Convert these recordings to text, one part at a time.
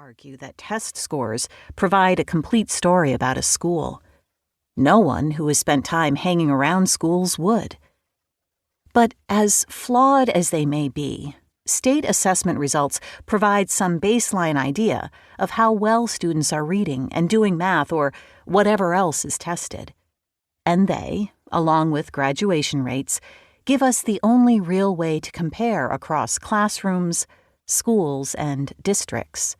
argue that test scores provide a complete story about a school. No one who has spent time hanging around schools would. But as flawed as they may be, state assessment results provide some baseline idea of how well students are reading and doing math or whatever else is tested. And they, along with graduation rates, give us the only real way to compare across classrooms, schools, and districts.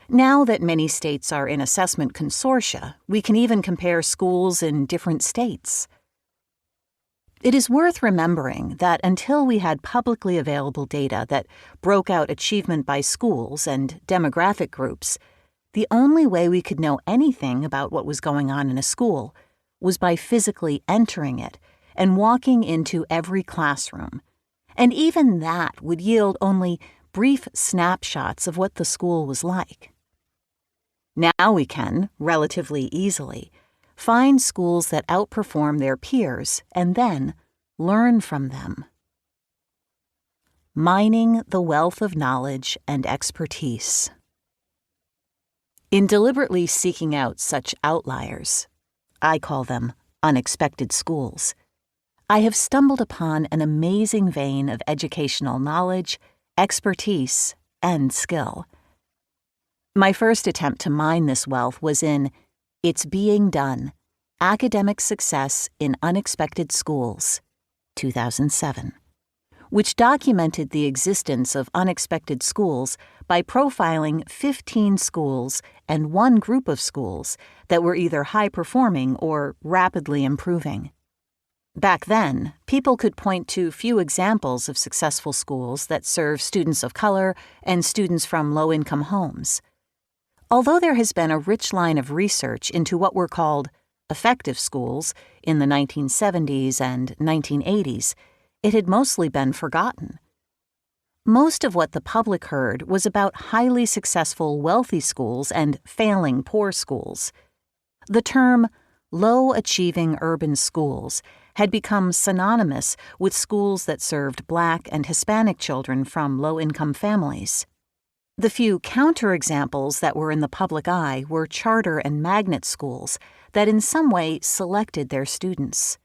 Now that many states are in assessment consortia, we can even compare schools in different states. It is worth remembering that until we had publicly available data that broke out achievement by schools and demographic groups, the only way we could know anything about what was going on in a school was by physically entering it and walking into every classroom. And even that would yield only brief snapshots of what the school was like. Now we can, relatively easily, find schools that outperform their peers and then learn from them. Mining the wealth of knowledge and expertise. In deliberately seeking out such outliers, I call them unexpected schools, I have stumbled upon an amazing vein of educational knowledge, expertise, and skill. My first attempt to mine this wealth was in It's Being Done, Academic Success in Unexpected Schools, 2007, which documented the existence of unexpected schools by profiling 15 schools and one group of schools that were either high-performing or rapidly improving. Back then, people could point to few examples of successful schools that serve students of color and students from low-income homes. Although there has been a rich line of research into what were called effective schools in the 1970s and 1980s, it had mostly been forgotten. Most of what the public heard was about highly successful wealthy schools and failing poor schools. The term low-achieving urban schools had become synonymous with schools that served Black and Hispanic children from low-income families. The few counterexamples that were in the public eye were charter and magnet schools that in some way selected their students.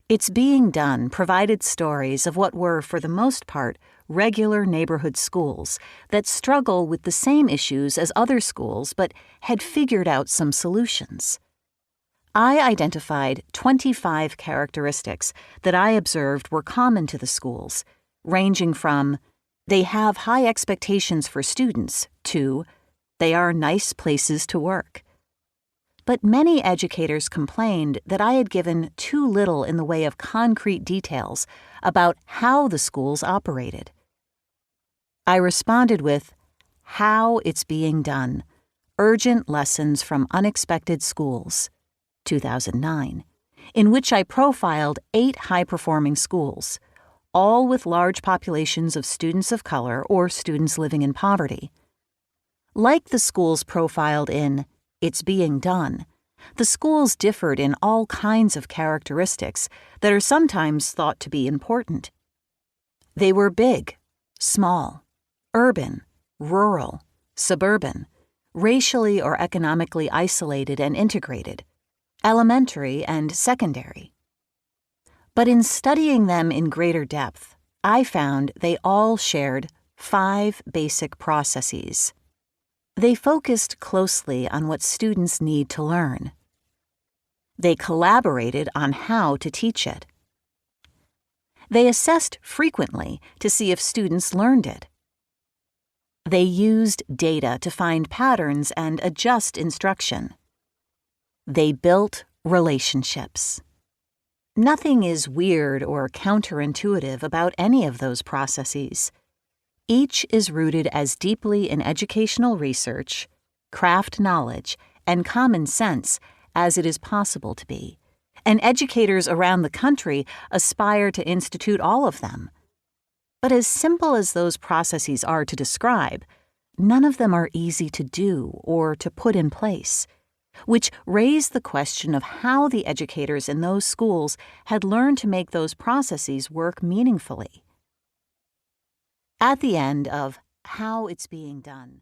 It's Being Done provided stories of what were, for the most part, regular neighborhood schools that struggle with the same issues as other schools but had figured out some solutions. I identified 25 characteristics that I observed were common to the schools, ranging from they have high expectations for students to they are nice places to work. But many educators complained that I had given too little in the way of concrete details about how the schools operated. I responded with, How It's Being Done, Urgent Lessons from Unexpected Schools, 2009, in which I profiled 8 high-performing schools, all with large populations of students of color or students living in poverty. Like the schools profiled in It's Being Done, the schools differed in all kinds of characteristics that are sometimes thought to be important. They were big, small, urban, rural, suburban, racially or economically isolated and integrated, elementary and secondary. But in studying them in greater depth, I found they all shared 5 basic processes. They focused closely on what students need to learn. They collaborated on how to teach it. They assessed frequently to see if students learned it. They used data to find patterns and adjust instruction. They built relationships. Nothing is weird or counterintuitive about any of those processes. Each is rooted as deeply in educational research, craft knowledge, and common sense as it is possible to be, and educators around the country aspire to institute all of them. But as simple as those processes are to describe, none of them are easy to do or to put in place, which raised the question of how the educators in those schools had learned to make those processes work meaningfully. At the end of How It's Being Done,